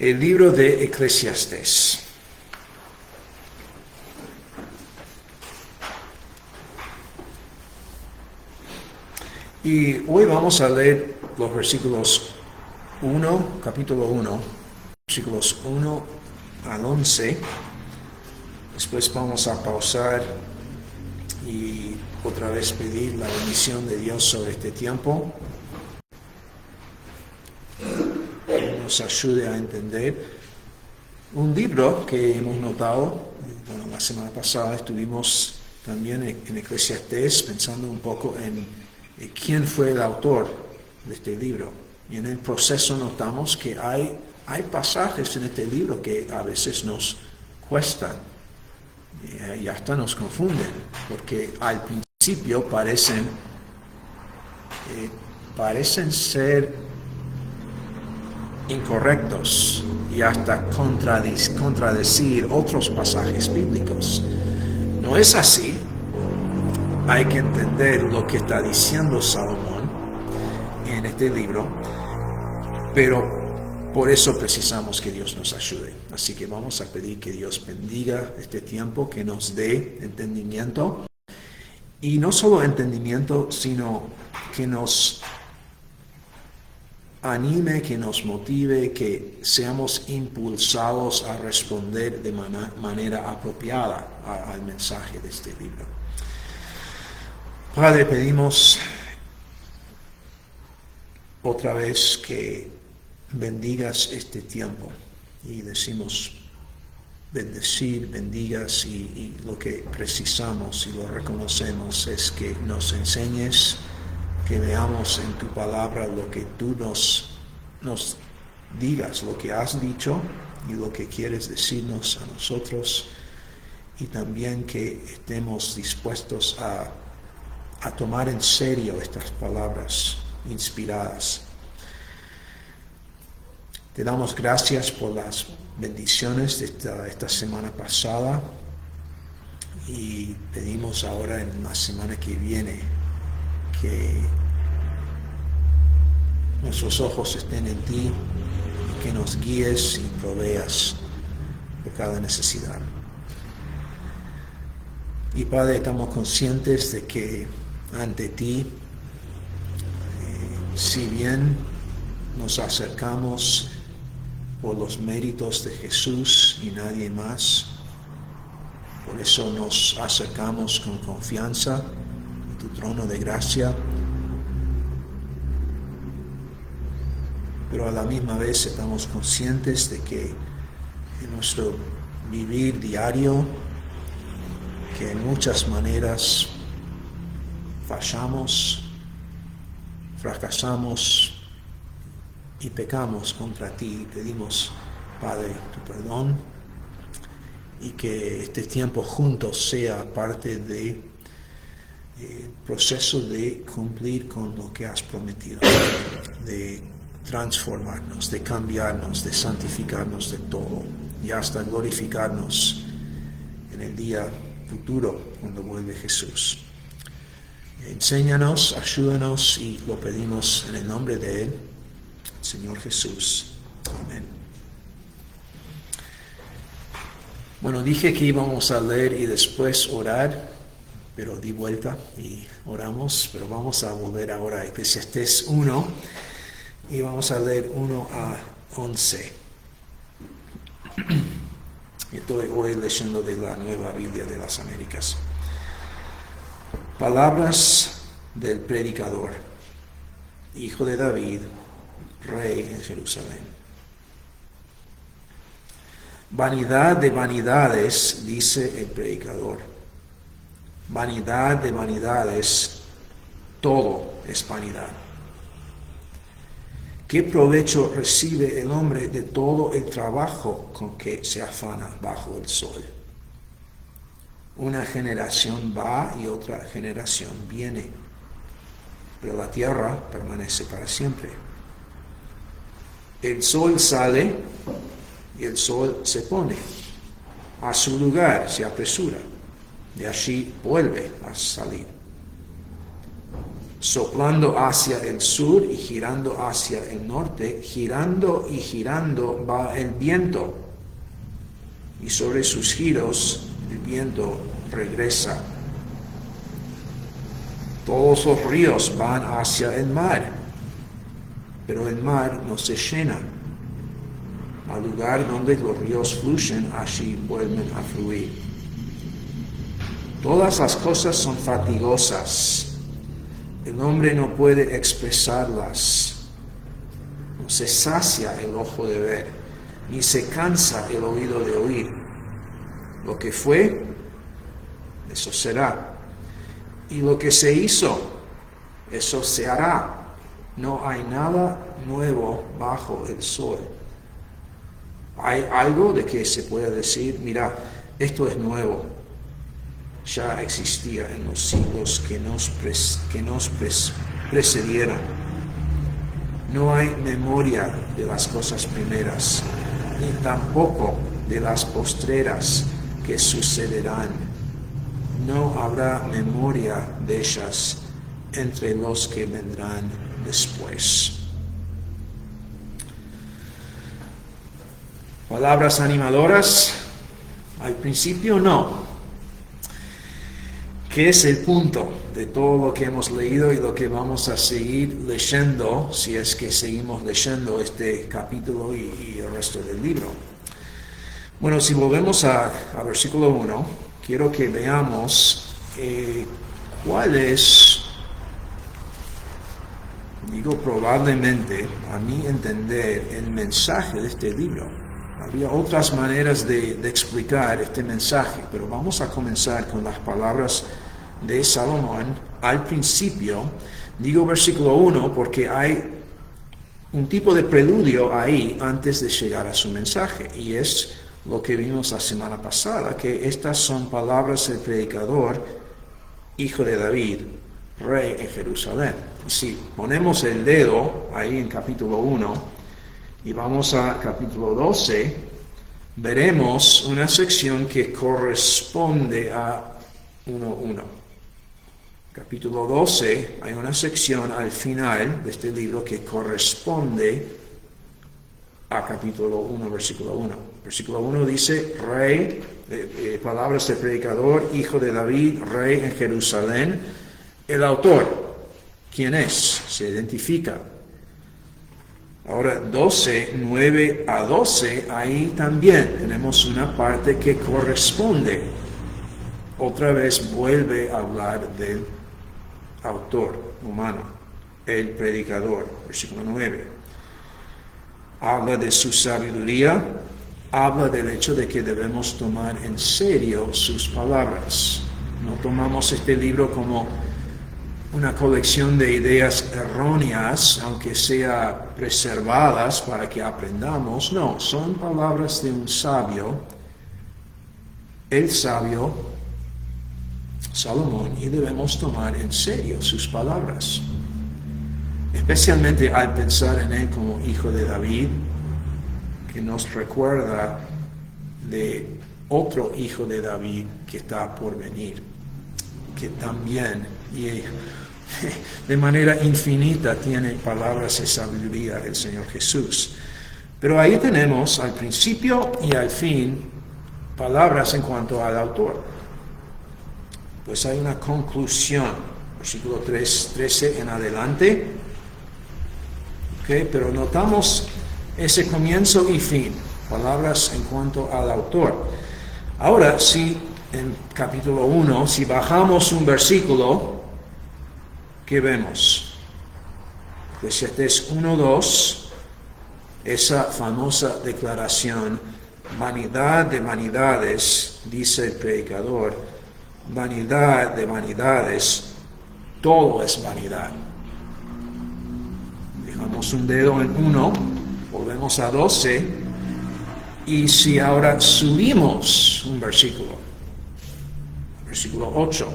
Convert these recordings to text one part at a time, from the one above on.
El libro de Eclesiastés. Y hoy vamos a leer los versículos 1, capítulo 1, versículos 1 al 11. Después vamos a pausar y otra vez pedir la bendición de Dios sobre este tiempo. Que nos ayude a entender un libro que hemos notado. Bueno, la semana pasada estuvimos también en Eclesiastés pensando un poco en quién fue el autor de este libro. Y en el proceso notamos que hay pasajes en este libro que a veces nos cuestan y hasta nos confunden, porque al principio parecen ser incorrectos y hasta contradecir otros pasajes bíblicos. No es así. Hay que entender lo que está diciendo Salomón en este libro, pero por eso precisamos que Dios nos ayude. Así que vamos a pedir que Dios bendiga este tiempo, que nos dé entendimiento, y no solo entendimiento, sino que nos anime, que nos motive, que seamos impulsados a responder de manera apropiada al mensaje de este libro. Padre, pedimos otra vez que bendigas este tiempo y decimos bendecir, bendigas y lo que precisamos y lo reconocemos es que nos enseñes, que veamos en tu palabra lo que tú nos digas, lo que has dicho y lo que quieres decirnos a nosotros, y también que estemos dispuestos a tomar en serio estas palabras inspiradas. Te damos gracias por las bendiciones de esta semana pasada y pedimos ahora en la semana que viene que nuestros ojos estén en ti y que nos guíes y proveas de cada necesidad. Y Padre, estamos conscientes de que ante ti, si bien nos acercamos por los méritos de Jesús y nadie más, por eso nos acercamos con confianza a tu trono de gracia, pero a la misma vez estamos conscientes de que en nuestro vivir diario, que en muchas maneras fallamos, fracasamos y pecamos contra ti. Pedimos, Padre, tu perdón y que este tiempo juntos sea parte del proceso de cumplir con lo que has prometido, de transformarnos, de cambiarnos, de santificarnos de todo y hasta glorificarnos en el día futuro cuando vuelve Jesús. Enséñanos, ayúdanos y lo pedimos en el nombre de Él, Señor Jesús. Amén. Bueno, dije que íbamos a leer y después orar, pero di vuelta y oramos, pero vamos a volver ahora a Eclesiastés 1 y vamos a leer 1 a 11. Estoy hoy leyendo de la Nueva Biblia de las Américas. Palabras del predicador, hijo de David, rey en Jerusalén. Vanidad de vanidades, dice el predicador. Vanidad de vanidades, todo es vanidad. ¿Qué provecho recibe el hombre de todo el trabajo con que se afana bajo el sol? Una generación va y otra generación viene, pero la tierra permanece para siempre. El sol sale y el sol se pone. A su lugar se apresura, de allí vuelve a salir. soplando hacia el sur y girando hacia el norte, girando y girando va el viento, y sobre sus giros el viento regresa. Todos los ríos van hacia el mar, pero el mar no se llena. Al lugar donde los ríos fluyen, allí vuelven a fluir. Todas las cosas son fatigosas. El hombre no puede expresarlas. No se sacia el ojo de ver, ni se cansa el oído de oír. Lo que fue, eso será. Y lo que se hizo, eso se hará. No hay nada nuevo bajo el sol. Hay algo de que se pueda decir, mira, esto es nuevo. Ya existía en los siglos que nos precedieron. No hay memoria de las cosas primeras, ni tampoco de las postreras que sucederán. No habrá memoria de ellas entre los que vendrán después. Palabras animadoras, al principio no. ¿Qué es el punto de todo lo que hemos leído y lo que vamos a seguir leyendo, si es que seguimos leyendo este capítulo y el resto del libro? Bueno, si volvemos a versículo 1, quiero que veamos cuál es, digo probablemente, a mi entender, el mensaje de este libro. Había otras maneras de explicar este mensaje, pero vamos a comenzar con las palabras de Salomón al principio. Digo versículo 1 porque hay un tipo de preludio ahí antes de llegar a su mensaje, y es lo que vimos la semana pasada, que estas son palabras del predicador, hijo de David, rey en Jerusalén. Si ponemos el dedo ahí en capítulo 1 y vamos a capítulo 12, veremos una sección que corresponde a 1:1. Capítulo 12, hay una sección al final de este libro que corresponde a capítulo 1, versículo 1. Versículo 1 dice, rey, palabras del predicador, hijo de David, rey en Jerusalén. El autor, ¿quién es? Se identifica. Ahora 12, 9 a 12, ahí también tenemos una parte que corresponde. Otra vez vuelve a hablar del autor humano, el predicador, versículo 9. Habla de su sabiduría, habla del hecho de que debemos tomar en serio sus palabras. No tomamos este libro como una colección de ideas erróneas, aunque sea preservadas para que aprendamos. No, son palabras de un sabio, el sabio Salomón, y debemos tomar en serio sus palabras, especialmente al pensar en él como hijo de David, que nos recuerda de otro hijo de David que está por venir, que también y de manera infinita tiene palabras de sabiduría del Señor Jesús. Pero ahí tenemos al principio y al fin palabras en cuanto al autor. Pues hay una conclusión, versículo 13 en adelante, pero notamos ese comienzo y fin, palabras en cuanto al autor. Ahora, si en capítulo 1, si bajamos un versículo, ¿qué vemos? Eclesiastés 1:2, esa famosa declaración, vanidad de vanidades, dice el predicador, vanidad de vanidades, todo es vanidad. Dejamos un dedo en 1, volvemos a 12, y si ahora subimos un versículo, versículo 8,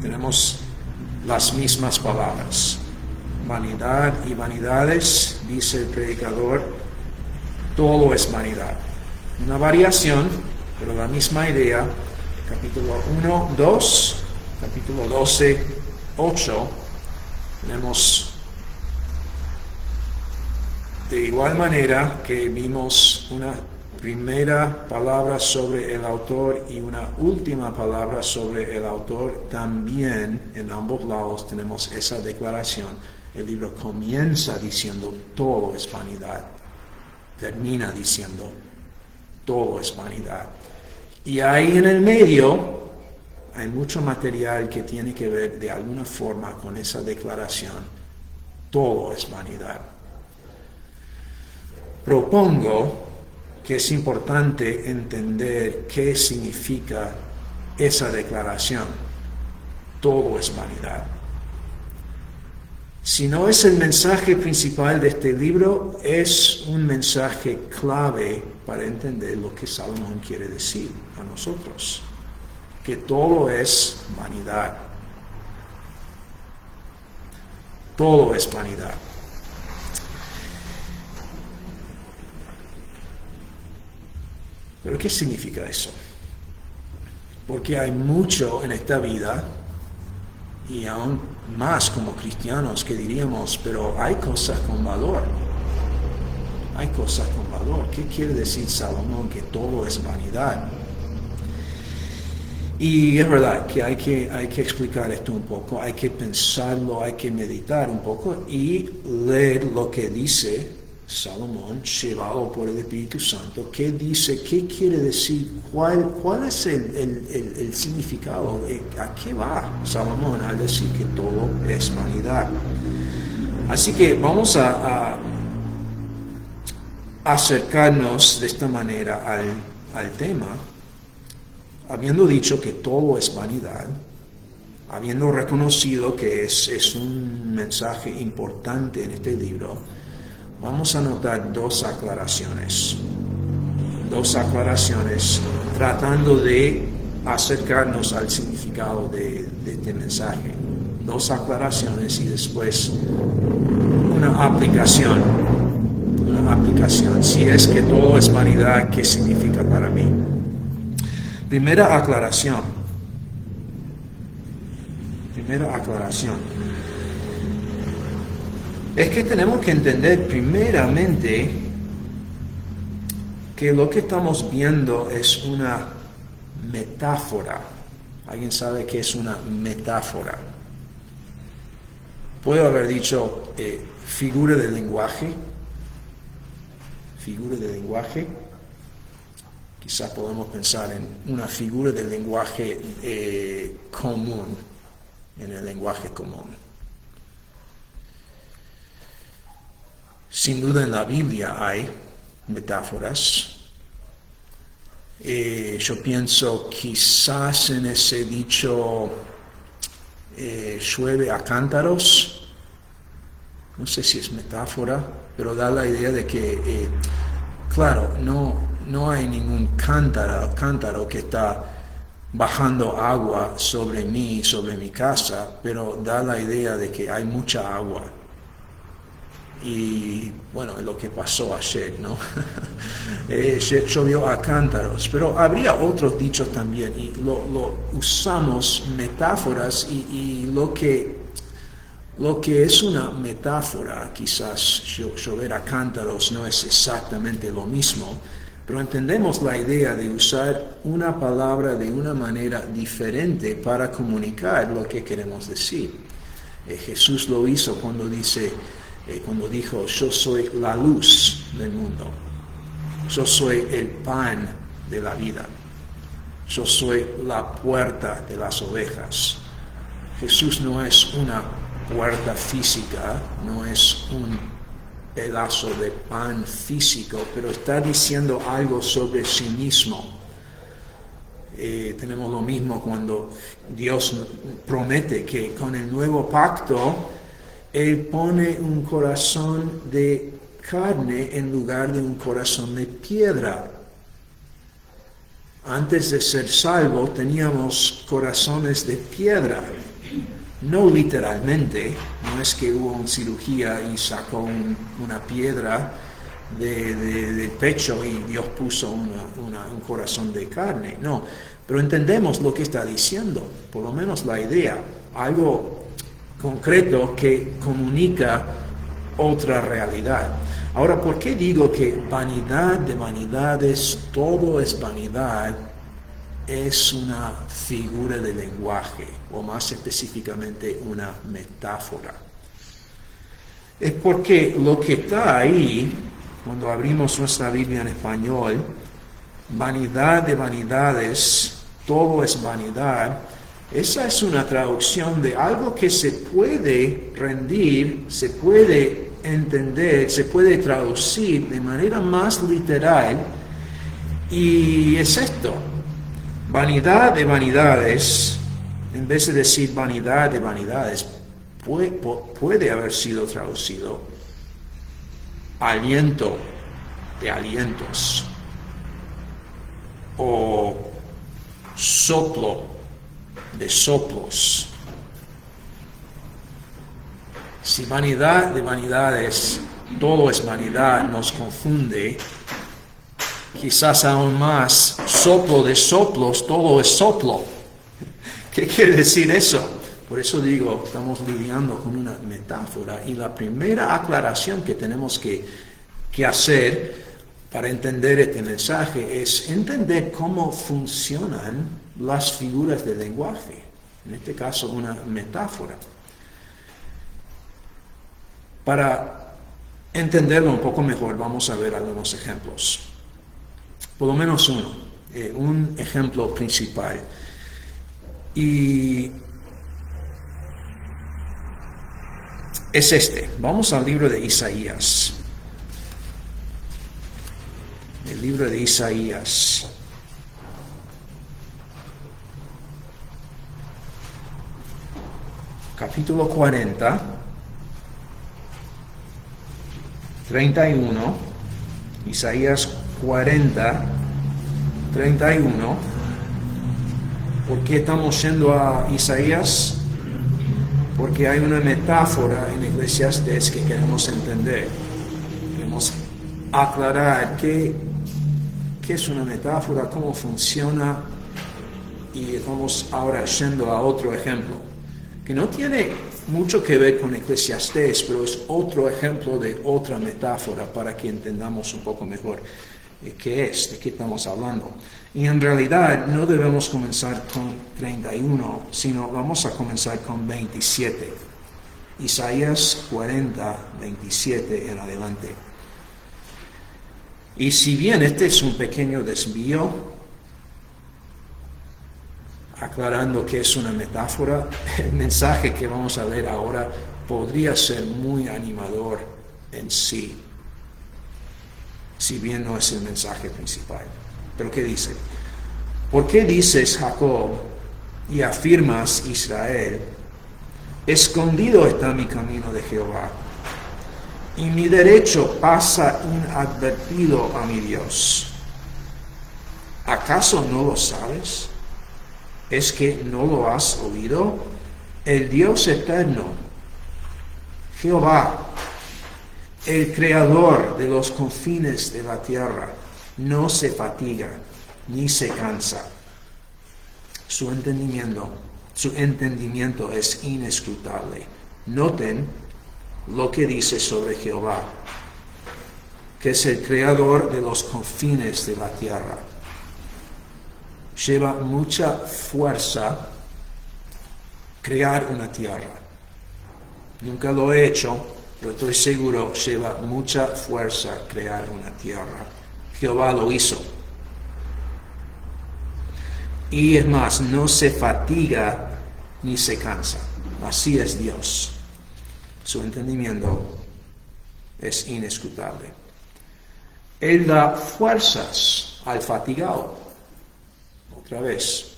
tenemos las mismas palabras. Vanidad y vanidades, dice el predicador, todo es vanidad. Una variación, pero la misma idea. Capítulo 1, 2, capítulo 12, 8, tenemos de igual manera que vimos una primera palabra sobre el autor y una última palabra sobre el autor, también en ambos lados tenemos esa declaración. El libro comienza diciendo todo es vanidad, termina diciendo todo es vanidad. Y ahí en el medio hay mucho material que tiene que ver de alguna forma con esa declaración, todo es vanidad. Propongo que es importante entender qué significa esa declaración. Todo es vanidad. Si no es el mensaje principal de este libro, es un mensaje clave para entender lo que Salomón quiere decir a nosotros. Que todo es vanidad. Todo es vanidad. ¿Pero qué significa eso? Porque hay mucho en esta vida, y aún más como cristianos que diríamos, pero hay cosas con valor. Hay cosas con valor. ¿Qué quiere decir Salomón? Que todo es vanidad. Y es verdad que hay que explicar esto un poco, hay que pensarlo, hay que meditar un poco y leer lo que dice Salomón, llevado por el Espíritu Santo. ¿Qué dice? ¿Qué quiere decir? ¿Cuál es el significado? ¿A qué va Salomón al decir que todo es vanidad? Así que vamos a acercarnos de esta manera al tema, habiendo dicho que todo es vanidad, habiendo reconocido que es un mensaje importante en este libro. Vamos a notar dos aclaraciones tratando de acercarnos al significado de este mensaje. Dos aclaraciones y después una aplicación. Si es que todo es vanidad, ¿qué significa para mí? Primera aclaración. Es que tenemos que entender primeramente que lo que estamos viendo es una metáfora. ¿Alguien sabe qué es una metáfora? Puedo haber dicho figura de lenguaje. Quizás podemos pensar en una figura de lenguaje común, en el lenguaje común. Sin duda en la Biblia hay metáforas. Yo pienso quizás en ese dicho, llueve a cántaros. No sé si es metáfora, pero da la idea de que, claro, no hay ningún cántaro que está bajando agua sobre mí, sobre mi casa, pero da la idea de que hay mucha agua. Y bueno, es lo que pasó ayer, ¿no? Llovió a cántaros, pero habría otros dichos también, y lo usamos metáforas, y lo que es una metáfora, quizás llover a cántaros no es exactamente lo mismo, pero entendemos la idea de usar una palabra de una manera diferente para comunicar lo que queremos decir. Jesús lo hizo cuando dijo, yo soy la luz del mundo, yo soy el pan de la vida, yo soy la puerta de las ovejas. Jesús no es una puerta física, no es un pedazo de pan físico, pero está diciendo algo sobre sí mismo. Tenemos lo mismo cuando Dios promete que con el nuevo pacto Él pone un corazón de carne en lugar de un corazón de piedra. Antes de ser salvo teníamos corazones de piedra. No literalmente, no es que hubo una cirugía y sacó una piedra del pecho y Dios puso un corazón de carne. No, pero entendemos lo que está diciendo, por lo menos la idea, algo concreto que comunica otra realidad. Ahora, ¿por qué digo que vanidad de vanidades, todo es vanidad? Es una figura de lenguaje, o más específicamente una metáfora. Es porque lo que está ahí, cuando abrimos nuestra Biblia en español, vanidad de vanidades, todo es vanidad, esa es una traducción de algo que se puede rendir, se puede entender, se puede traducir de manera más literal, y es esto: vanidad de vanidades, en vez de decir vanidad de vanidades, puede haber sido traducido aliento de alientos o soplo de soplos. Si vanidad de vanidades, todo es vanidad, nos confunde, quizás aún más, soplo de soplos, todo es soplo. ¿Qué quiere decir eso? Por eso digo, estamos lidiando con una metáfora, y la primera aclaración que tenemos que hacer para entender este mensaje es entender cómo funcionan las figuras del lenguaje, en este caso una metáfora. Para entenderlo un poco mejor, vamos a ver algunos ejemplos. Por lo menos uno, un ejemplo principal. Y es este. Vamos al libro de Isaías. El libro de Isaías. Capítulo 40, 31. Isaías 40, 31. ¿Por qué estamos yendo a Isaías? Porque hay una metáfora en Eclesiastés que queremos entender. Queremos aclarar qué es una metáfora, cómo funciona, y estamos ahora yendo a otro ejemplo, que no tiene mucho que ver con Eclesiastés, pero es otro ejemplo de otra metáfora para que entendamos un poco mejor qué es, de qué estamos hablando. Y en realidad no debemos comenzar con 31, sino vamos a comenzar con 27. Isaías 40, 27 en adelante. Y si bien este es un pequeño desvío, aclarando que es una metáfora, el mensaje que vamos a ver ahora podría ser muy animador en sí, si bien no es el mensaje principal. Pero ¿qué dice? ¿Por qué dices, Jacob, y afirmas, Israel, escondido está mi camino de Jehová, y mi derecho pasa inadvertido a mi Dios? ¿Acaso no lo sabes? ¿Es que no lo has oído? El Dios eterno, Jehová, el creador de los confines de la tierra, no se fatiga ni se cansa. Su entendimiento es inescrutable. Noten lo que dice sobre Jehová, que es el creador de los confines de la tierra. Lleva mucha fuerza crear una tierra. Nunca lo he hecho, pero estoy seguro, lleva mucha fuerza crear una tierra. Jehová lo hizo. Y es más, no se fatiga ni se cansa. Así es Dios. Su entendimiento es inescrutable. Él da fuerzas al fatigado. Otra vez,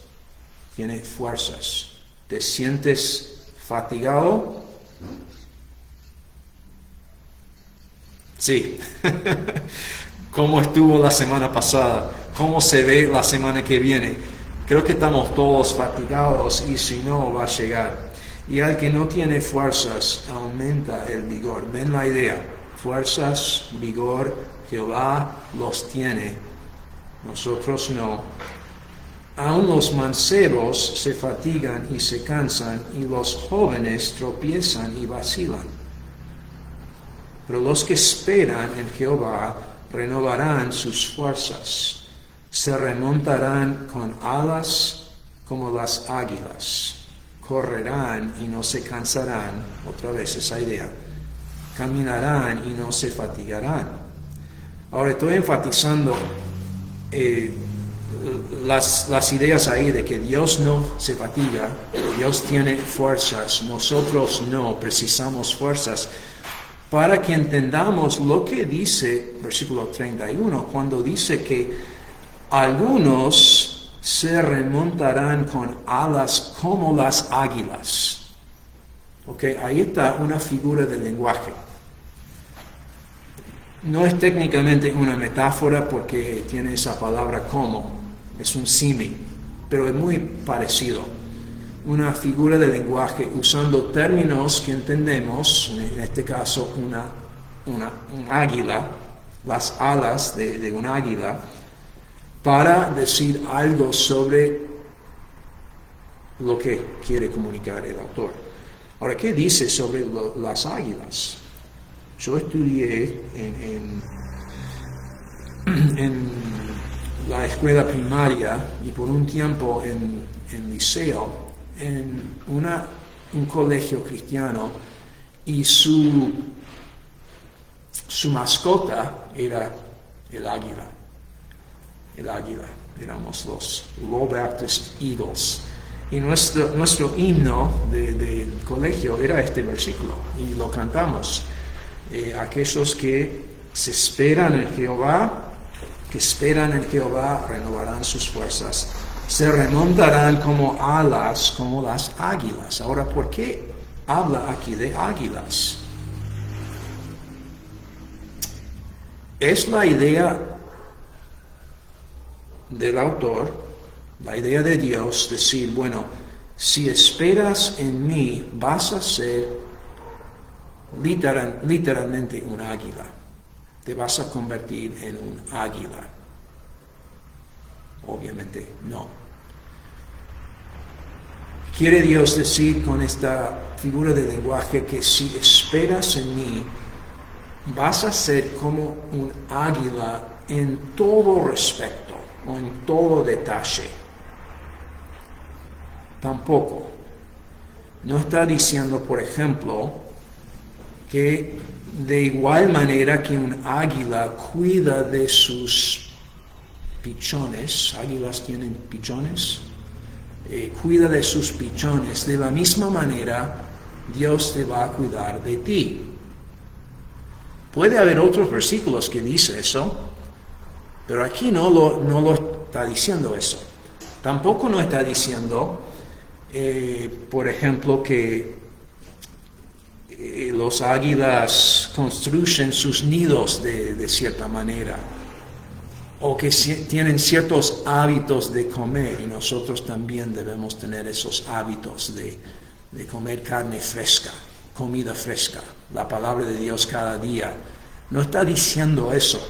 tiene fuerzas. ¿Te sientes fatigado? Sí. ¿Cómo estuvo la semana pasada? ¿Cómo se ve la semana que viene? Creo que estamos todos fatigados, y si no, va a llegar. Y al que no tiene fuerzas, aumenta el vigor. ¿Ven la idea? fuerzas, vigor. Jehová los tiene, nosotros no. Aun los mancebos se fatigan y se cansan, y los jóvenes tropiezan y vacilan. Pero los que esperan en Jehová renovarán sus fuerzas, se remontarán con alas como las águilas, correrán y no se cansarán, otra vez esa idea, caminarán y no se fatigarán. Ahora estoy enfatizando las ideas ahí de que Dios no se fatiga, Dios tiene fuerzas, nosotros no, precisamos fuerzas, para que entendamos lo que dice versículo 31, cuando dice que algunos se remontarán con alas como las águilas. Ok, ahí está una figura del lenguaje. No es técnicamente una metáfora porque tiene esa palabra como, es un símil, pero es muy parecido. Una figura de lenguaje usando términos que entendemos, en este caso un águila, las alas de un águila, para decir algo sobre lo que quiere comunicar el autor. Ahora, ¿qué dice sobre las águilas? Yo estudié en la escuela primaria y por un tiempo en liceo, en un colegio cristiano, y su mascota era el águila. El águila, éramos los Low Baptist Eagles. Y nuestro himno del colegio era este versículo, y lo cantamos. Aquellos que se esperan en Jehová, renovarán sus fuerzas, se remontarán como alas, como las águilas. Ahora, ¿por qué habla aquí de águilas? Es la idea del autor, la idea de Dios, decir, bueno, si esperas en mí, vas a ser literalmente un águila. Te vas a convertir en un águila. Obviamente no. Quiere Dios decir con esta figura de lenguaje que si esperas en mí, vas a ser como un águila en todo respecto o en todo detalle. Tampoco. No está diciendo, por ejemplo, que de igual manera que un águila cuida de sus pichones, águilas tienen pichones, cuida de sus pichones, de la misma manera Dios te va a cuidar de ti. Puede haber otros versículos que dice eso, pero aquí no lo está diciendo eso. Tampoco no está diciendo, por ejemplo, que los águilas construyen sus nidos de cierta manera, o que tienen ciertos hábitos de comer, y nosotros también debemos tener esos hábitos de comer carne fresca, comida fresca, la palabra de Dios cada día. No está diciendo eso.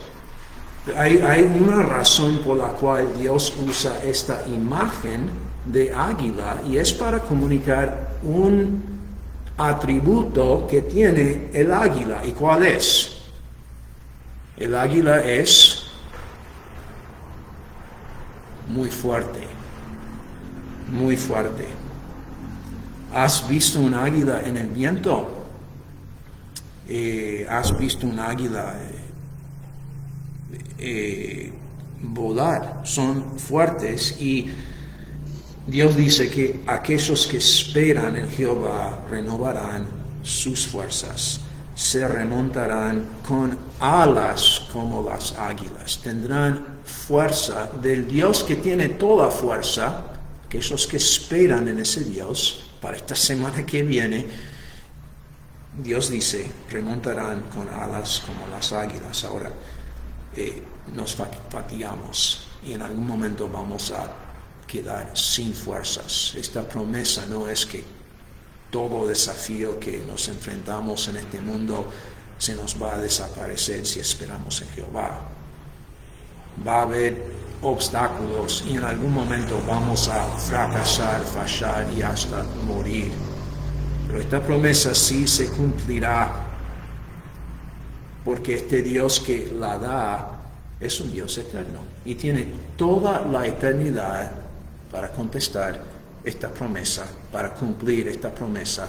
Hay una razón por la cual Dios usa esta imagen de águila, y es para comunicar un atributo que tiene el águila. ¿Y cuál es? El águila es muy fuerte, muy fuerte. ¿Has visto un águila en el viento? ¿Has visto un águila volar? Son fuertes, y Dios dice que aquellos que esperan en Jehová renovarán sus fuerzas, se remontarán con alas como las águilas, tendrán fuerza del Dios que tiene toda fuerza. Aquellos que esperan en ese Dios, para esta semana que viene, Dios dice, remontarán con alas como las águilas. Ahora, nos fatigamos y en algún momento vamos a quedar sin fuerzas. Esta promesa no es que todo desafío que nos enfrentamos en este mundo se nos va a desaparecer si esperamos en Jehová. Va a haber obstáculos y en algún momento vamos a fracasar, fallar y hasta morir. Pero esta promesa sí se cumplirá, porque este Dios que la da es un Dios eterno y tiene toda la eternidad para contestar esta promesa, para cumplir esta promesa.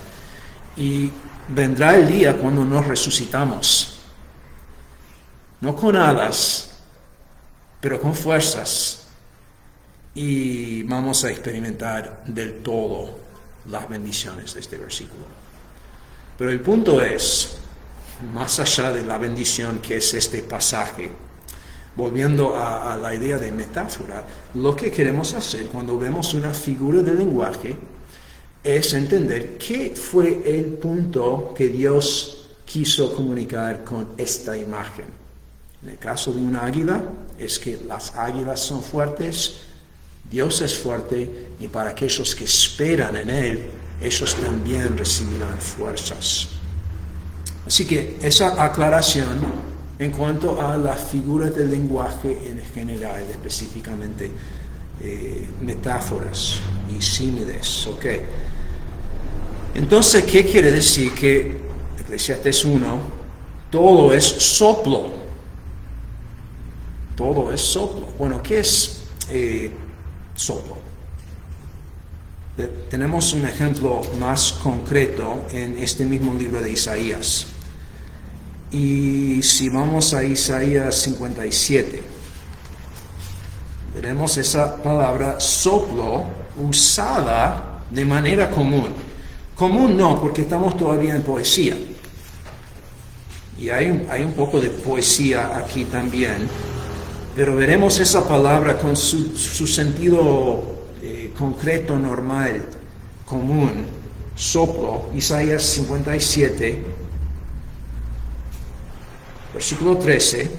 Y vendrá el día cuando nos resucitamos, no con alas, pero con fuerzas, y vamos a experimentar del todo las bendiciones de este versículo. Pero el punto es, más allá de la bendición que es este pasaje, volviendo a la idea de metáfora, lo que queremos hacer cuando vemos una figura de lenguaje es entender qué fue el punto que Dios quiso comunicar con esta imagen. En el caso de una águila, es que las águilas son fuertes, Dios es fuerte, y para aquellos que esperan en Él, ellos también recibirán fuerzas. Así que esa aclaración en cuanto a las figuras del lenguaje en general, específicamente metáforas y símiles. ¿Ok? Entonces, ¿qué quiere decir? Que Eclesiastés 1, todo es soplo. Todo es soplo. Bueno, ¿qué es soplo? Tenemos un ejemplo más concreto en este mismo libro de Isaías. Y si vamos a Isaías 57, veremos esa palabra soplo usada de manera común. Común no, porque estamos todavía en poesía. Y hay un poco de poesía aquí también. Pero veremos esa palabra con su sentido concreto, normal, común, soplo. Isaías 57, versículo 13.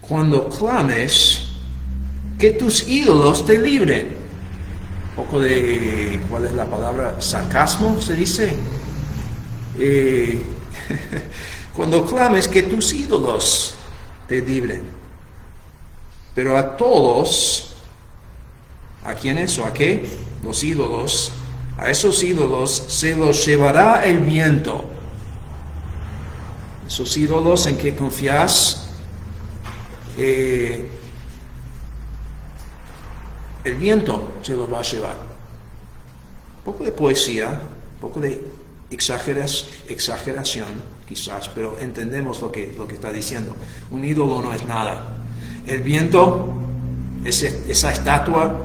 Cuando clames, que tus ídolos te libren. Un poco de, ¿cuál es la palabra? Sarcasmo, se dice. Cuando clames, que tus ídolos te libren. Pero a todos, ¿a quiénes o a qué? Los ídolos. A esos ídolos se los llevará el viento. Esos ídolos en que confías, el viento se los va a llevar. Un poco de poesía, un poco de exageración, quizás, pero entendemos lo que está diciendo. Un ídolo no es nada. El viento, esa estatua,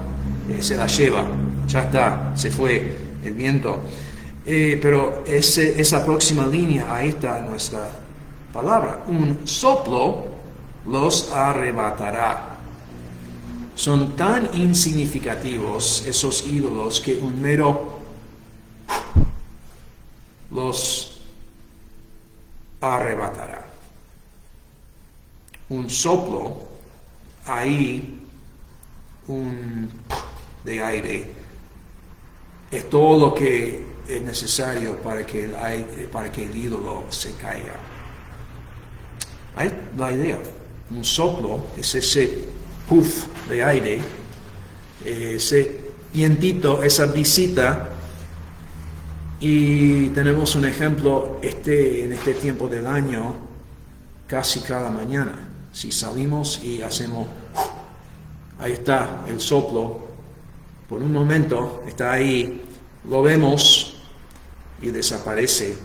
se la lleva. Ya está, se fue el viento. Pero esa próxima línea, ahí está nuestra palabra. Un soplo los arrebatará. Son tan insignificativos esos ídolos que un mero los arrebatará. Un soplo, ahí, de aire, es todo lo que es necesario para que el ídolo se caiga. Ahí la idea. Un soplo es ese puff de aire, ese vientito, esa visita. Y tenemos un ejemplo en este tiempo del año, casi cada mañana. Si salimos y hacemos, ahí está el soplo, por un momento está ahí, lo vemos y desaparece.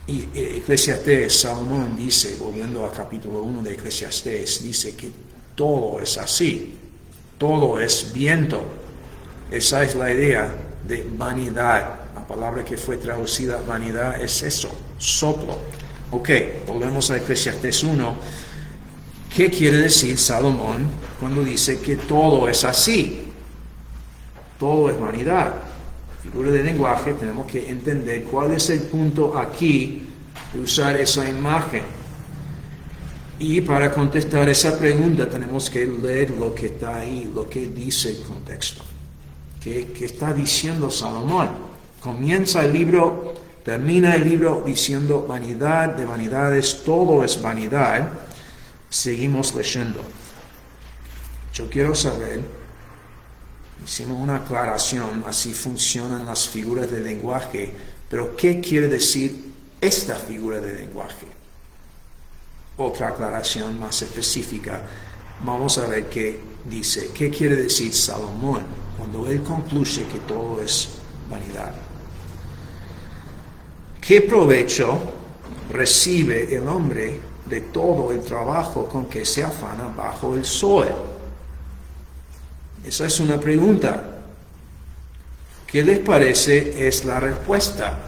Y Eclesiastés, Salomón dice, volviendo al capítulo 1 de Eclesiastés, dice que todo es así, todo es viento. Esa es la idea de vanidad. La palabra que fue traducida vanidad es eso, soplo. Ok, volvemos a Eclesiastés 1. ¿Qué quiere decir Salomón cuando dice que todo es así? Todo es vanidad. Figura de lenguaje, tenemos que entender cuál es el punto aquí de usar esa imagen. Y para contestar esa pregunta tenemos que leer lo que está ahí, lo que dice el contexto. ¿Qué está diciendo Salomón Comienza el libro, termina el libro diciendo vanidad de vanidades, todo es vanidad. Seguimos leyendo. Yo quiero saber, hicimos una aclaración, así funcionan las figuras de lenguaje, pero ¿qué quiere decir esta figura de lenguaje? Otra aclaración más específica. Vamos a ver qué dice. ¿Qué quiere decir Salomón cuando él concluye que todo es vanidad? ¿Qué provecho recibe el hombre de todo el trabajo con que se afana bajo el sol? Esa es una pregunta. ¿Qué les parece es la respuesta?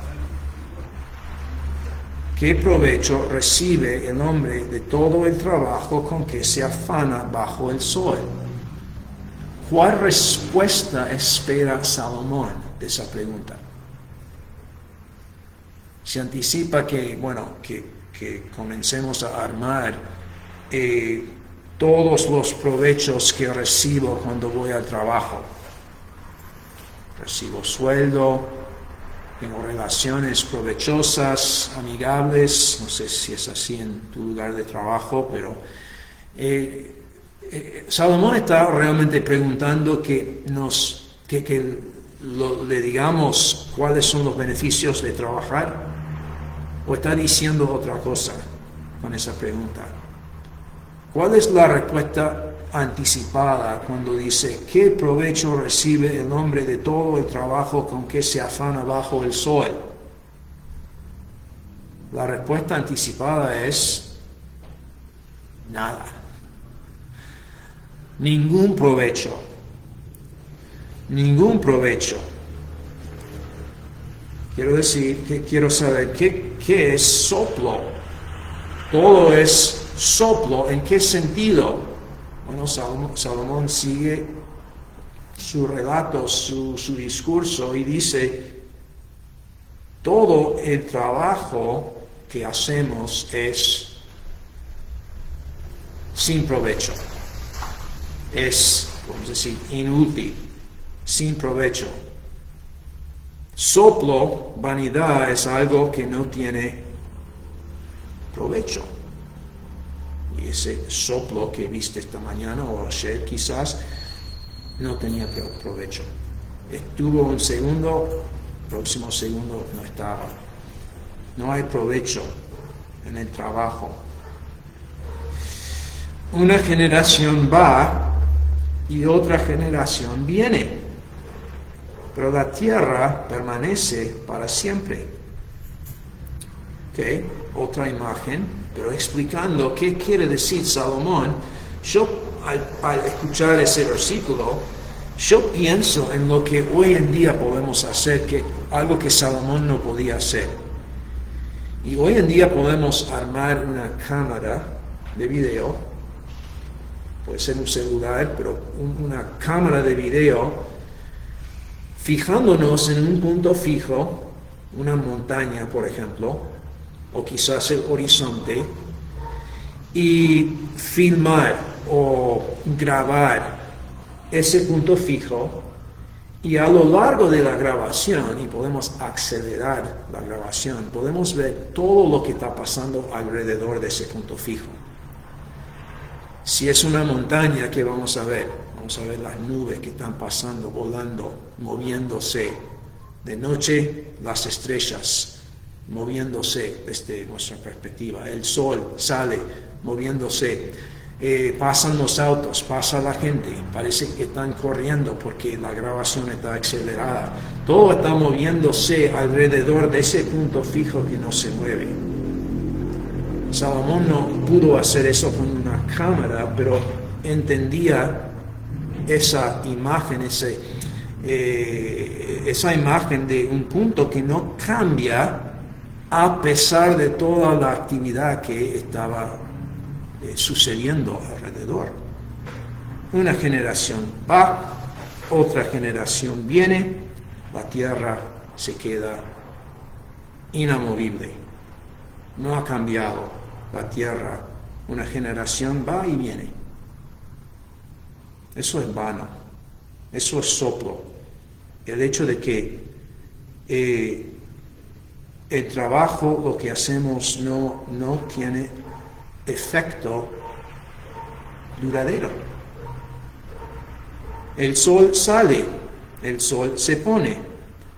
¿Qué provecho recibe el hombre de todo el trabajo con que se afana bajo el sol? ¿Cuál respuesta espera Salomón de esa pregunta? Se anticipa que comencemos a armar todos los provechos que recibo cuando voy al trabajo. Recibo sueldo, tengo relaciones provechosas, amigables, no sé si es así en tu lugar de trabajo, pero Salomón está realmente preguntando que le digamos cuáles son los beneficios de trabajar, o está diciendo otra cosa con esa pregunta. ¿Cuál es la respuesta anticipada cuando dice qué provecho recibe el hombre de todo el trabajo con que se afana bajo el sol? La respuesta anticipada es nada. Ningún provecho. Ningún provecho. Quiero saber qué es soplo. Todo es soplo. ¿En qué sentido? Bueno, Salomón sigue su relato, su discurso y dice, todo el trabajo que hacemos es sin provecho. Es, vamos a decir, inútil, sin provecho. Soplo, vanidad, es algo que no tiene provecho. Y ese soplo que viste esta mañana o ayer quizás no tenía provecho. Estuvo un segundo, próximo segundo no estaba. No hay provecho en el trabajo. Una generación va y otra generación viene, pero la tierra permanece para siempre. ¿Okay? Otra imagen, pero explicando qué quiere decir Salomón. Yo, al escuchar ese versículo, yo pienso en lo que hoy en día podemos hacer, algo que Salomón no podía hacer. Y hoy en día podemos armar una cámara de video, puede ser un celular, pero una cámara de video, fijándonos en un punto fijo, una montaña, por ejemplo, o quizás el horizonte, y filmar o grabar ese punto fijo, y a lo largo de la grabación, y podemos acelerar la grabación, podemos ver todo lo que está pasando alrededor de ese punto fijo. Si es una montaña, ¿qué vamos a ver? Vamos a ver las nubes que están pasando, volando, moviéndose. De noche, las estrellas moviéndose desde nuestra perspectiva. El sol sale moviéndose. Pasan los autos, pasa la gente. Parece que están corriendo porque la grabación está acelerada. Todo está moviéndose alrededor de ese punto fijo que no se mueve. Salomón no pudo hacer eso con una cámara, pero entendía esa imagen, esa imagen de un punto que no cambia a pesar de toda la actividad que estaba sucediendo alrededor. Una generación va, otra generación viene, la tierra se queda inamovible. No ha cambiado la tierra. Una generación va y viene. Eso es vano. Eso es soplo. El hecho de que el trabajo, lo que hacemos, no tiene efecto duradero. El sol sale, el sol se pone,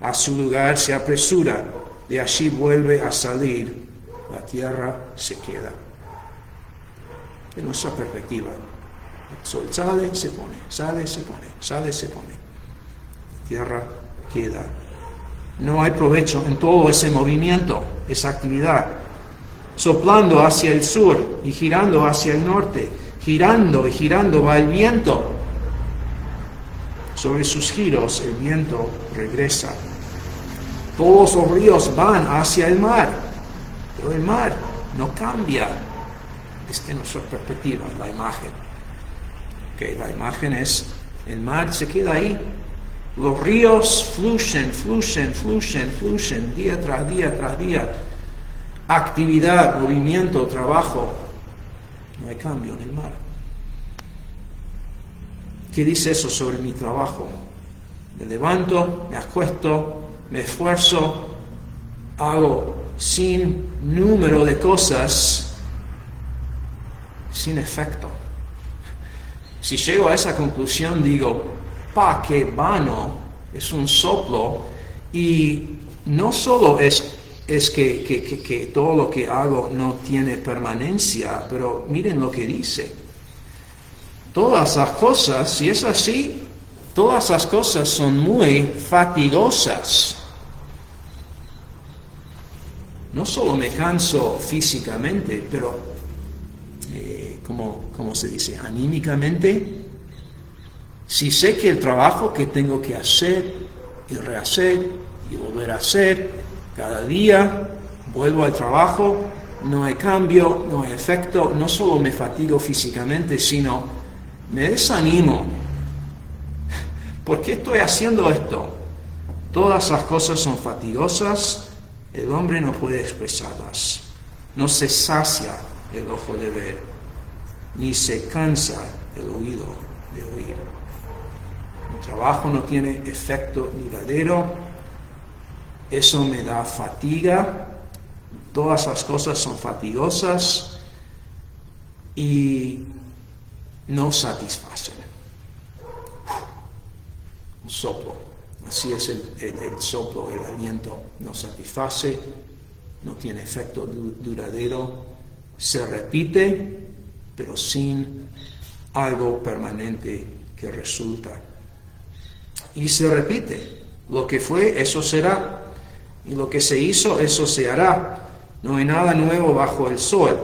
a su lugar se apresura, de allí vuelve a salir, la tierra se queda. De nuestra perspectiva, el sol sale, se pone, sale, se pone, sale, se pone. La tierra queda. No hay provecho en todo ese movimiento, esa actividad. Soplando hacia el sur y girando hacia el norte, girando y girando va el viento. Sobre sus giros el viento regresa. Todos los ríos van hacia el mar, pero el mar no cambia. Desde nuestra perspectiva, la imagen. Okay, la imagen es, el mar se queda ahí. Los ríos fluyen, día tras día tras día. Actividad, movimiento, trabajo. No hay cambio en el mar. ¿Qué dice eso sobre mi trabajo? Me levanto, me acuesto, me esfuerzo, hago sin número de cosas, sin efecto. Si llego a esa conclusión, digo, qué vano, es un soplo, y no solo es que todo lo que hago no tiene permanencia, pero miren lo que dice. Todas las cosas, si es así, todas las cosas son muy fatigosas. No solo me canso físicamente, pero, ¿cómo se dice? Anímicamente. Si sé que el trabajo que tengo que hacer y rehacer y volver a hacer, cada día vuelvo al trabajo, no hay cambio, no hay efecto, no solo me fatigo físicamente, sino me desanimo. ¿Por qué estoy haciendo esto? Todas las cosas son fatigosas, el hombre no puede expresarlas. No se sacia el ojo de ver, ni se cansa el oído de oír. El trabajo no tiene efecto duradero, eso me da fatiga, todas las cosas son fatigosas y no satisfacen. Un soplo, así es el soplo, el aliento, no satisface, no tiene efecto duradero, se repite, pero sin algo permanente que resulta. Y se repite, lo que fue, eso será, y lo que se hizo, eso se hará. No hay nada nuevo bajo el sol.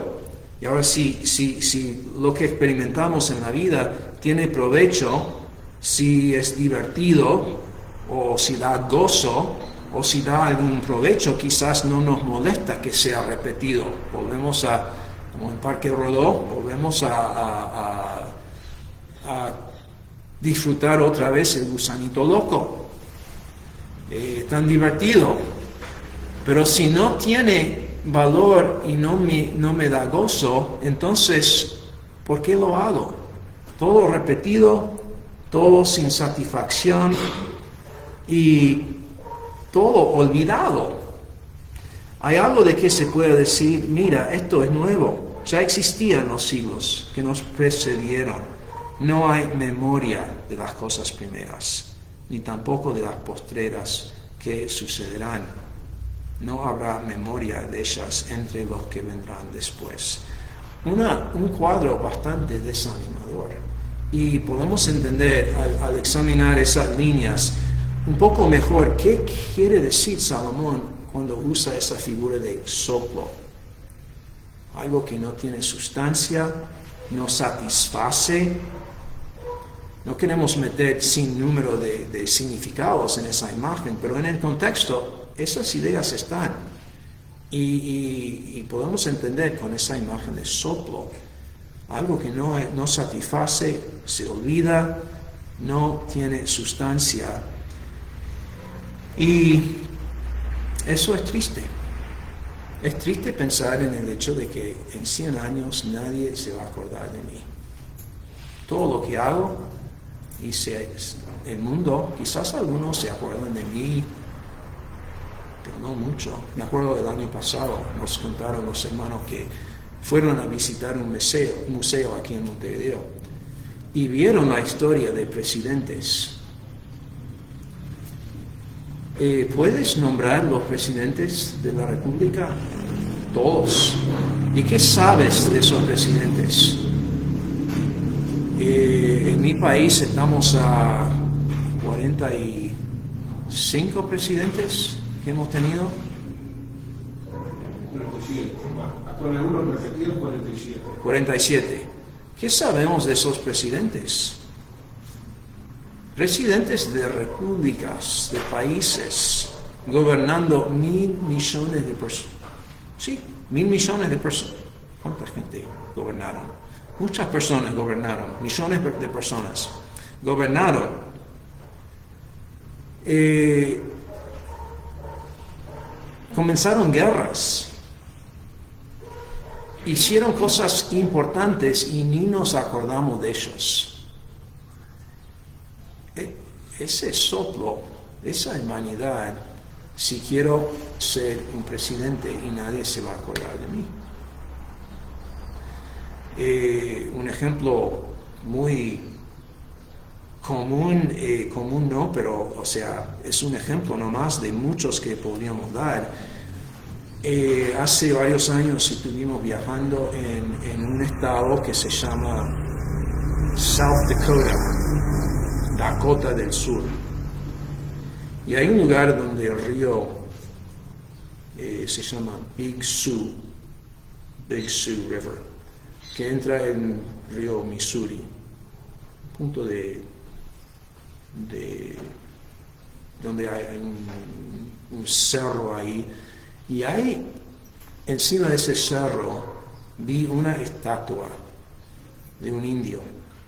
Y ahora si lo que experimentamos en la vida tiene provecho, si es divertido, o si da gozo, o si da algún provecho, quizás no nos molesta que sea repetido. Volvemos como en Parque Rodó, volvemos a disfrutar otra vez el gusanito loco. Tan divertido. Pero si no tiene valor y no me da gozo, entonces, ¿por qué lo hago? Todo repetido, todo sin satisfacción y todo olvidado. Hay algo de que se puede decir, mira, esto es nuevo, ya existía en los siglos que nos precedieron. No hay memoria de las cosas primeras, ni tampoco de las postreras que sucederán. No habrá memoria de ellas entre los que vendrán después. Un cuadro bastante desanimador. Y podemos entender al examinar esas líneas un poco mejor qué quiere decir Salomón cuando usa esa figura de soplo. Algo que no tiene sustancia, no satisface. No queremos meter sin número de significados en esa imagen, pero en el contexto esas ideas están. Y podemos entender con esa imagen de soplo, algo que no satisface, se olvida, no tiene sustancia. Y eso es triste. Es triste pensar en el hecho de que en 100 años nadie se va a acordar de mí. Todo lo que hago, y el mundo, quizás algunos se acuerdan de mí, no mucho. Me acuerdo del año pasado, nos contaron los hermanos que fueron a visitar un museo aquí en Montevideo y vieron la historia de presidentes. ¿Puedes nombrar los presidentes de la República? Todos. ¿Y qué sabes de esos presidentes? En mi país estamos a 45 presidentes que hemos tenido. 47. Con algunos repetidos, 47. 47. ¿Qué sabemos de esos presidentes? Presidentes de repúblicas, de países, gobernando 1.000 millones de personas. Sí, 1.000 millones de personas. ¿Cuánta gente gobernaron? Muchas personas gobernaron, millones de personas gobernaron. Comenzaron guerras. Hicieron cosas importantes y ni nos acordamos de ellos. Ese soplo, esa humanidad, si quiero ser un presidente y nadie se va a acordar de mí. Un ejemplo muy común no, pero o sea, es un ejemplo nomás de muchos que podríamos dar. Hace varios años estuvimos viajando en un estado que se llama South Dakota del Sur. Y hay un lugar donde el río se llama Big Sioux River, que entra en el río Missouri, punto de donde hay un cerro ahí. Y ahí, encima de ese cerro, vi una estatua de un indio,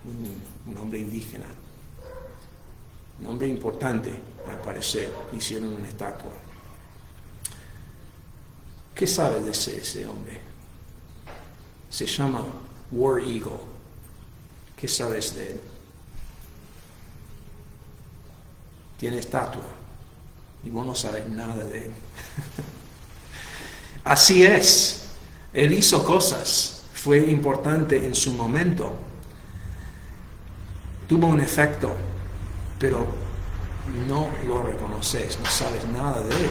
un hombre indígena. Un hombre importante, al parecer, hicieron una estatua. ¿Qué sabes de ese hombre? Se llama War Eagle. ¿Qué sabes de él? Tiene estatua y vos no sabes nada de él. Así es. Él hizo cosas, fue importante en su momento, tuvo un efecto, pero no lo reconoces, no sabes nada de él.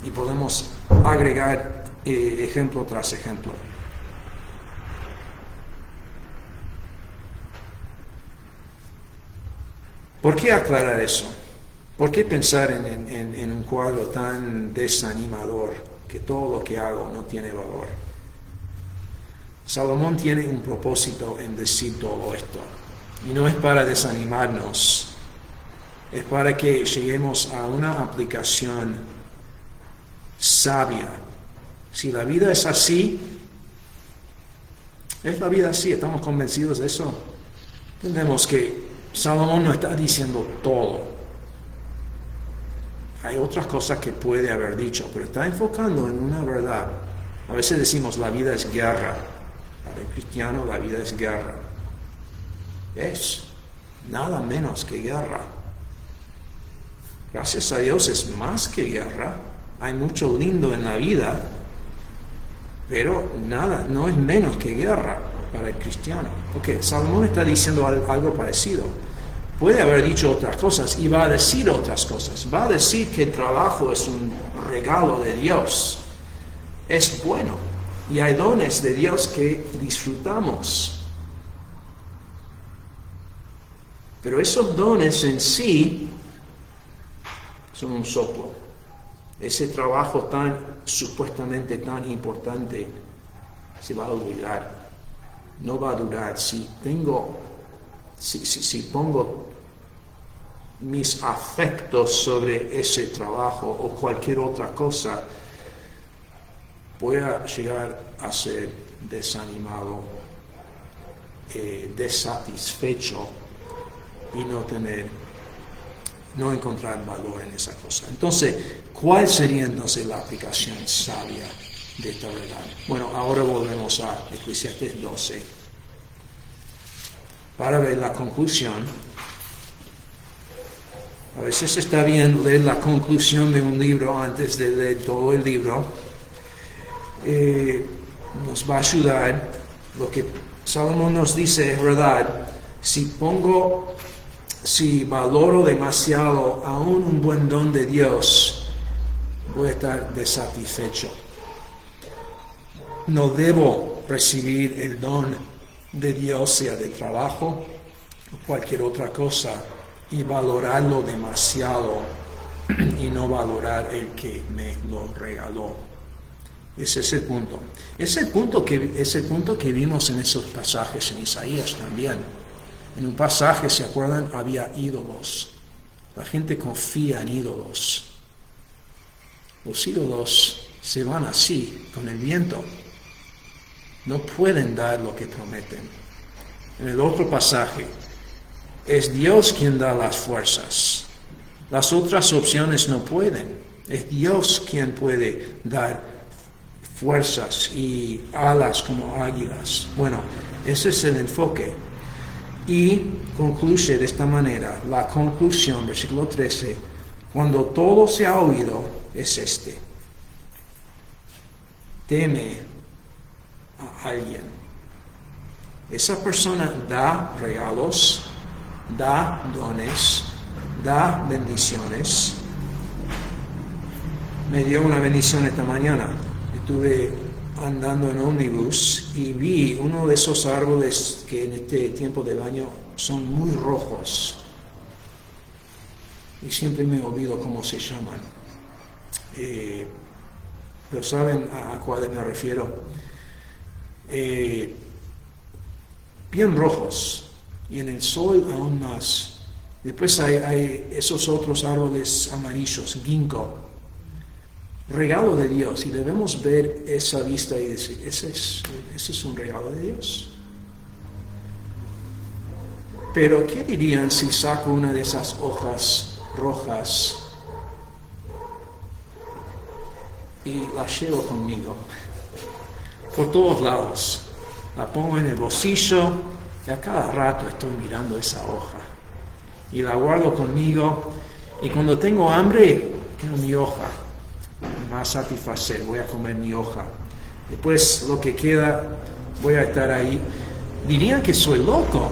Y podemos agregar ejemplo tras ejemplo. ¿Por qué aclarar eso? ¿Por qué pensar en un cuadro tan desanimador, que todo lo que hago no tiene valor? Salomón tiene un propósito en decir todo esto, y no es para desanimarnos, es para que lleguemos a una aplicación sabia. Si la vida es así, es la vida así, estamos convencidos de eso. Entendemos que Salomón no está diciendo todo. Hay otras cosas que puede haber dicho, pero está enfocando en una verdad. A veces decimos la vida es guerra. Para el cristiano la vida es guerra. Es nada menos que guerra. Gracias a Dios es más que guerra. Hay mucho lindo en la vida, pero nada, no es menos que guerra para el cristiano. Porque Salomón está diciendo algo parecido. Puede haber dicho otras cosas y va a decir otras cosas. Va a decir que el trabajo es un regalo de Dios. Es bueno. Y hay dones de Dios que disfrutamos. Pero esos dones en sí son un soplo. Ese trabajo tan supuestamente tan importante se va a olvidar. No va a durar. Si pongo mis afectos sobre ese trabajo o cualquier otra cosa, voy a llegar a ser desanimado, desatisfecho y no encontrar valor en esa cosa. Entonces, ¿cuál sería entonces la aplicación sabia de esta verdad? Bueno, ahora volvemos a Eclesiastés 12 para ver la conclusión. A veces está bien leer la conclusión de un libro antes de leer todo el libro. Nos va a ayudar. Lo que Salomón nos dice es verdad. Si valoro demasiado aún un buen don de Dios, voy a estar desatisfecho. No debo recibir el don de Dios, sea de trabajo o cualquier otra cosa, y valorarlo demasiado y no valorar el que me lo regaló. Ese es el punto. Es el punto que vimos en esos pasajes en Isaías también. En un pasaje, ¿se acuerdan? Había ídolos. La gente confía en ídolos. Los ídolos se van así, con el viento. No pueden dar lo que prometen. En el otro pasaje, es Dios quien da las fuerzas. Las otras opciones no pueden. Es Dios quien puede dar fuerzas y alas como águilas. Bueno, ese es el enfoque. Y concluye de esta manera. La conclusión, versículo 13, cuando todo se ha oído, es este: teme a alguien. Esa persona da regalos, da dones, da bendiciones. Me dio una bendición esta mañana. Estuve andando en ómnibus y vi uno de esos árboles que en este tiempo del año son muy rojos. Y siempre me olvido cómo se llaman. Pero saben a cuáles me refiero. Bien rojos. Y en el sol aún más. Después hay esos otros árboles amarillos, ginkgo. Regalo de Dios, y debemos ver esa vista y decir, ese es un regalo de Dios. Pero ¿qué dirían si saco una de esas hojas rojas y la llevo conmigo por todos lados? La pongo en el bolsillo y a cada rato estoy mirando esa hoja y la guardo conmigo, y cuando tengo hambre quiero mi hoja. Me va a satisfacer, voy a comer mi hoja. Después lo que queda, voy a estar ahí. Dirían que soy loco.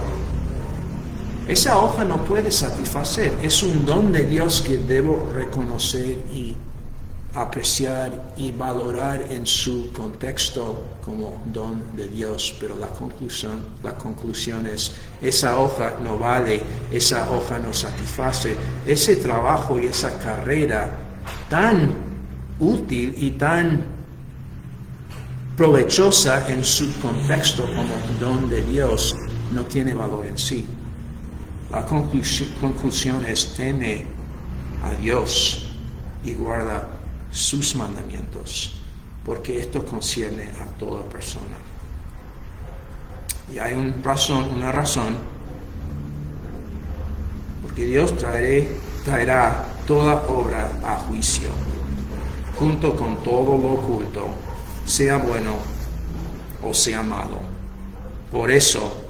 Esa hoja no puede satisfacer. Es un don de Dios que debo reconocer y apreciar y valorar en su contexto como don de Dios. Pero la conclusión es, esa hoja no vale, esa hoja no satisface. Ese trabajo y esa carrera tan útil y tan provechosa en su contexto como don de Dios no tiene valor en sí. La conclusión es: teme a Dios y guarda sus mandamientos, porque esto concierne a toda persona. Y hay una razón, porque Dios traerá toda obra a juicio, junto con todo lo oculto, sea bueno o sea malo. Por eso,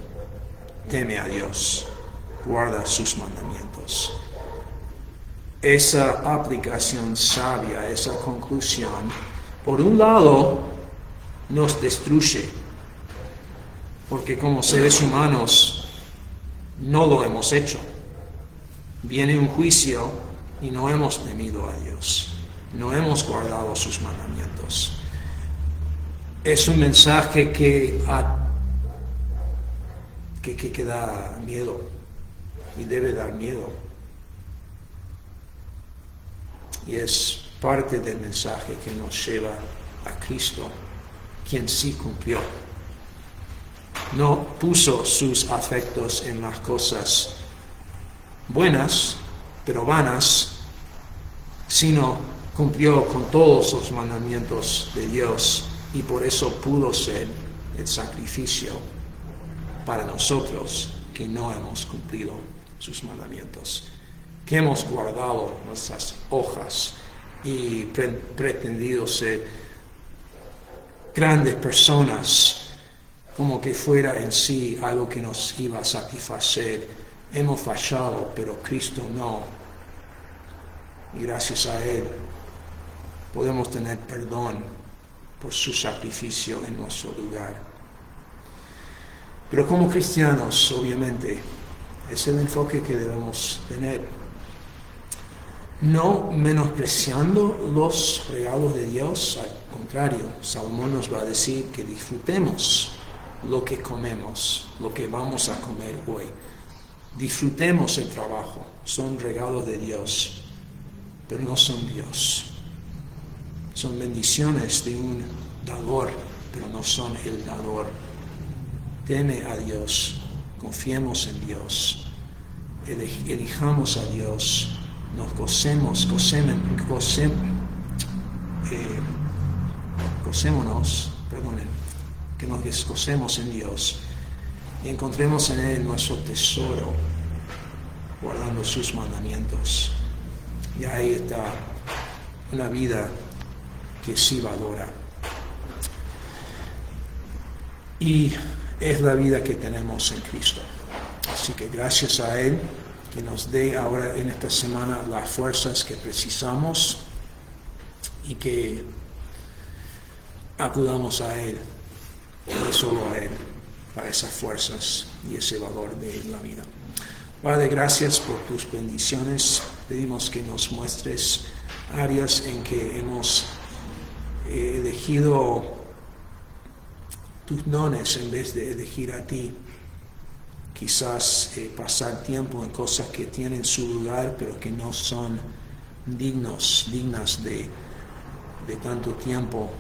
teme a Dios, guarda sus mandamientos. Esa aplicación sabia, esa conclusión, por un lado, nos destruye, porque como seres humanos no lo hemos hecho. Viene un juicio y no hemos temido a Dios. No hemos guardado sus mandamientos. Es un mensaje que da miedo y debe dar miedo. Y es parte del mensaje que nos lleva a Cristo, quien sí cumplió. No puso sus afectos en las cosas buenas, pero vanas, sino cumplió con todos los mandamientos de Dios, y por eso pudo ser el sacrificio para nosotros que no hemos cumplido sus mandamientos, que hemos guardado nuestras hojas y pretendido ser grandes personas, como que fuera en sí algo que nos iba a satisfacer. Hemos fallado, pero Cristo no. y gracias a Él podemos tener perdón por su sacrificio en nuestro lugar. Pero como cristianos, obviamente, es el enfoque que debemos tener. No menospreciando los regalos de Dios, al contrario, Salomón nos va a decir que disfrutemos lo que comemos, lo que vamos a comer hoy. Disfrutemos el trabajo, son regalos de Dios, pero no son Dios. Son bendiciones de un dador, pero no son el dador. Teme a Dios, confiemos en Dios, elijamos a Dios, nos gocémonos, que nos gocemos en Dios y encontremos en Él nuestro tesoro, guardando sus mandamientos. Y ahí está una vida que sí valora. Y es la vida que tenemos en Cristo. Así que gracias a Él, que nos dé ahora en esta semana las fuerzas que precisamos y que acudamos a Él, y solo a Él, para esas fuerzas y ese valor de la vida. Padre, gracias por tus bendiciones. Pedimos que nos muestres áreas en que hemos elegido tus dones en vez de elegir a ti. Quizás pasar tiempo en cosas que tienen su lugar, pero que no son dignas de tanto tiempo.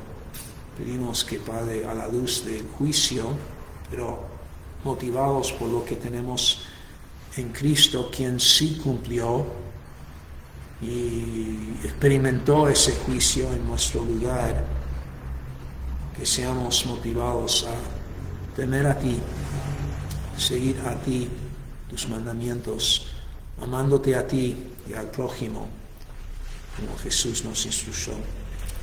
Pedimos que, Padre, a la luz del juicio, pero motivados por lo que tenemos en Cristo, quien sí cumplió y experimentó ese juicio en nuestro lugar, que seamos motivados a temer a ti, seguir a ti, tus mandamientos, amándote a ti y al prójimo, como Jesús nos instruyó.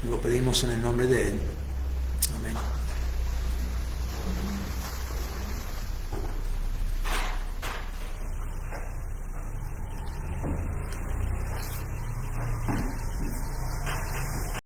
Lo pedimos en el nombre de Él. Amén.